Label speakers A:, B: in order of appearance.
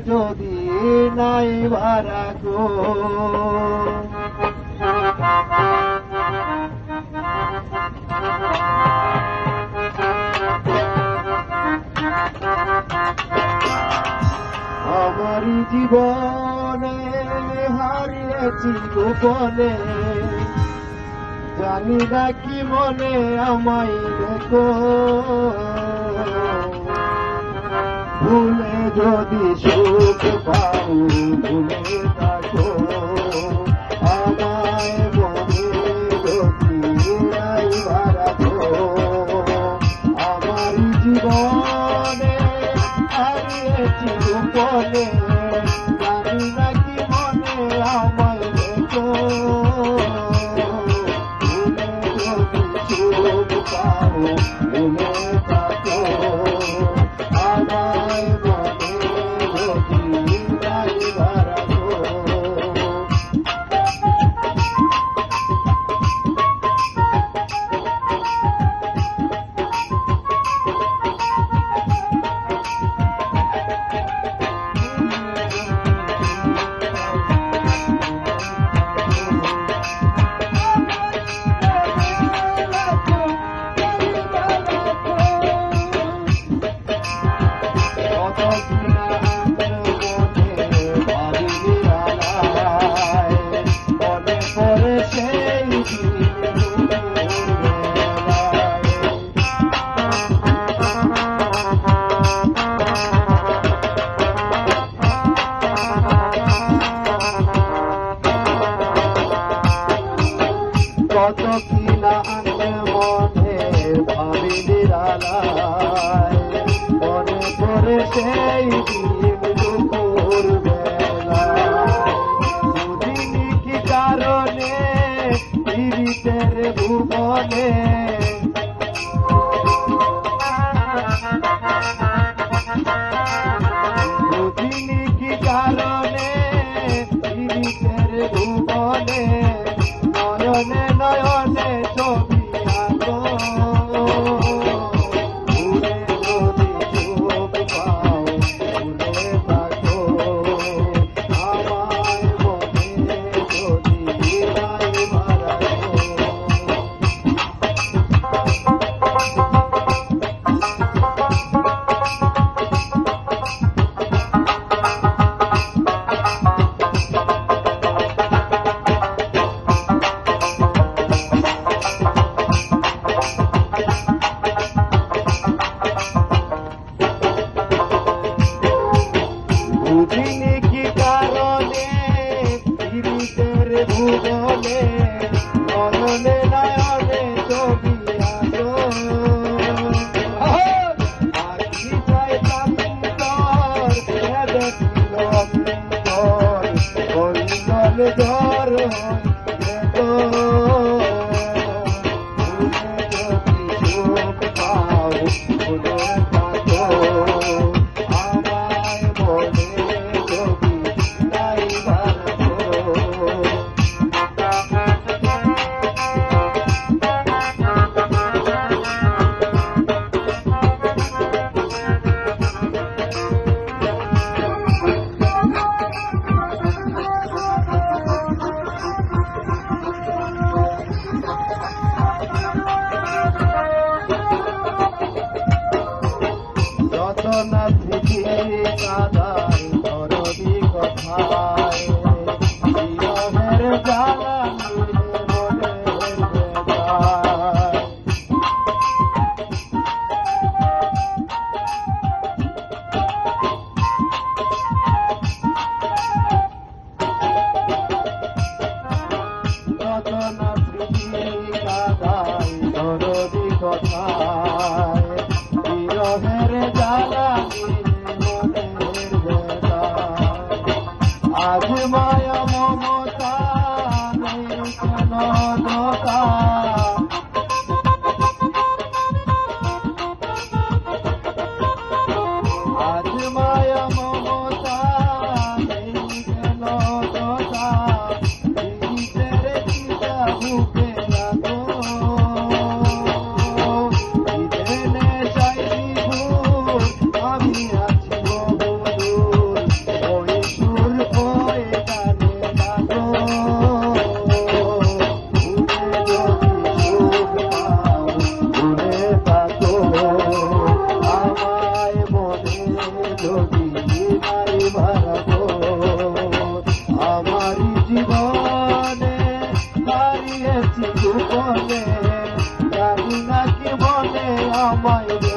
A: যদি নাই ভাড়া গো। আমার জীবনে হারিয়েছি গোপনে, জানি না কি মনে আমায় দেখো, ভুলে যদি সুখ পাও ভুলে থাকো, আমায় মনে যদি নাই বাড়াবো। আমার জীবনে হারিয়েছি গোপনে, জানি না কি মনে আমায় দেখো, ভুলে যদি সুখ পাও ভুলে থাকো, আমায় মনে যদি নাই বাড়াবো। কত কিনা আনলে মনে ভাবি নিরালায়, মনে পড়ে সেই দিন দুপুর বেলায়, বুঝিনি কি কারণে পীড়িতের ভুবনে, বুঝিনি কি কারণে পীড়িতের ভুবনে, নয়নে নয়নে ছবি আঁকো, ভুলে যদি চোখ পাও ভুলে থাকো, আমায় মনে যদি নাই বাড়াবো। বুঝিনি কি কারণে পীড়িতের ভুবনে, নয়নে নয়নে ছবি আঁকো, আঁকি চাইতাম তোর দেখল অন্তর, কন্দন ঝড় দেখো, ভুলে যদি সুখ পাও ভুলে থাকো, আমায় মনে যদি নাই বাড়াবো। যত না স্মৃতি কাদায় দরদি কথায়, বিরহের জ্বালা নিয়ে মনের বেজায়, যত না স্মৃতি কাদায় দরদি কথায়, বিরহের জ্বালা নিয়ে মনের বেজায়, আজ মায়া মমতা নেই কেন দোকা, আজ মায়া মমতা নেই কেন দোকা, পীড়িতের চিতা বুকে রাখো, ঈদের নেশায় বিভোর আমি আছি বহুদূর, আমায়